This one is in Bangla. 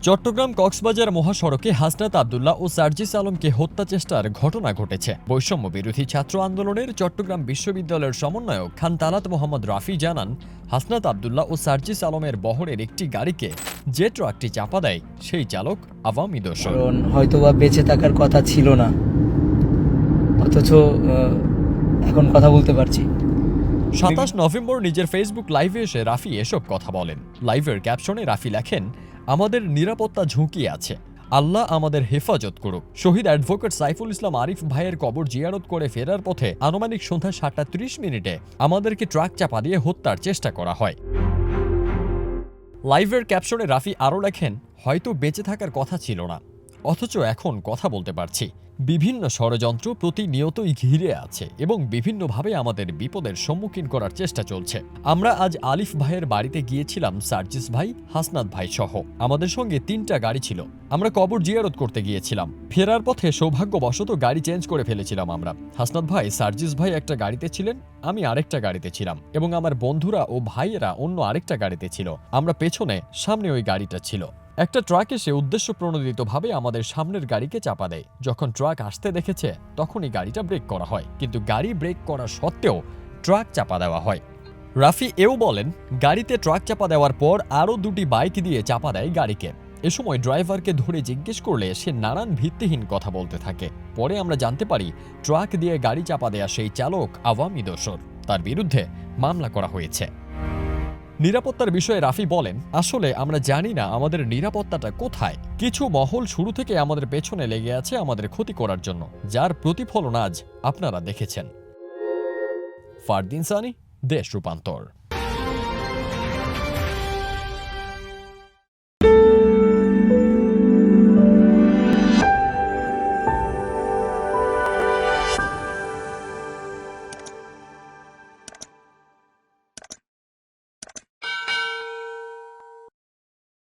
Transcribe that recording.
চট্টগ্রাম কক্সবাজার মহাসড়কে হাসনাত আব্দুল্লাহ ও সার্জিস আলমকে হত্যা চেষ্টার ঘটনা ঘটেছে। বৈষম্য বিরোধী ছাত্র আন্দোলনের চট্টগ্রাম বিশ্ববিদ্যালয়ের সমন্বয়ক খান তালাত মোহাম্মদ রাফি জানান, হাসনাত আব্দুল্লাহ ও সার্জিস আলমের বহরের একটি গাড়িকে যে ট্রাকটি চাপা দেয় সেই চালক আওয়ামী দোসর। হয়তোবা বেঁচে থাকার কথা ছিল না, অথচ এখন কথা বলতে পারছি। ২৭ নভেম্বর নিজের ফেসবুক লাইভে এসে রাফি এসব কথা বলেন। লাইভের ক্যাপশনে রাফি লেখেন, আমাদের নিরাপত্তা ঝুঁকি আছে, আল্লাহ আমাদের হেফাজত করুক। শহীদ অ্যাডভোকেট সাইফুল ইসলাম আরিফ ভাইয়ের কবর জিয়ারত করে ফেরার পথে আনুমানিক সন্ধ্যা ৭:৩০ আমাদেরকে ট্রাক চাপা দিয়ে হত্যার চেষ্টা করা হয়। লাইভের ক্যাপশনে রাফি আরও লেখেন, হয়তো বেঁচে থাকার কথা ছিল না, অথচ এখন কথা বলতে পারছি। বিভিন্ন ষড়যন্ত্র প্রতিনিয়তই ঘিরে আছে এবং বিভিন্নভাবে আমাদের বিপদের সম্মুখীন করার চেষ্টা চলছে। আমরা আজ আলিফ ভাইয়ের বাড়িতে গিয়েছিলাম, সার্জিস ভাই, হাসনাত ভাই সহ আমাদের সঙ্গে ৩টা গাড়ি ছিল। আমরা কবর জিয়ারত করতে গিয়েছিলাম। ফেরার পথে সৌভাগ্যবশত গাড়ি চেঞ্জ করে ফেলেছিলাম আমরা। হাসনাত ভাই, সার্জিস ভাই একটা গাড়িতে ছিলেন, আমি আরেকটা গাড়িতে ছিলাম এবং আমার বন্ধুরা ও ভাইয়েরা অন্য আরেকটা গাড়িতে ছিল। আমরা পেছনে, সামনে ওই গাড়িটা ছিল। একটা ট্রাক এসে উদ্দেশ্য প্রণোদিতভাবে আমাদের সামনের গাড়িকে চাপা দেয়। যখন ট্রাক আসতে দেখেছে তখনই গাড়িটা ব্রেক করা হয়, কিন্তু গাড়ি ব্রেক করা সত্ত্বেও ট্রাক চাপা দেওয়া হয়। রাফি এও বলেন, গাড়িতে ট্রাক চাপা দেওয়ার পর আরও 2টি বাইক দিয়ে চাপা দেয় গাড়িকে। এ সময় ড্রাইভারকে ধরে জিজ্ঞেস করলে সে নানান ভিত্তিহীন কথা বলতে থাকে। পরে আমরা জানতে পারি, ট্রাক দিয়ে গাড়ি চাপা দেয়া সেই চালক আওয়ামী দোসর। তার বিরুদ্ধে মামলা করা হয়েছে। নিরাপত্তার বিষয়ে রাফি বলেন, আসলে আমরা জানি না আমাদের নিরাপত্তাটা কোথায়। কিছু মহল শুরু থেকে আমাদের পেছনে লেগে আছে আমাদের ক্ষতি করার জন্য, যার প্রতিফলন আজ আপনারা দেখেছেন। ফারদিন সানি, দেশ রূপান্তর।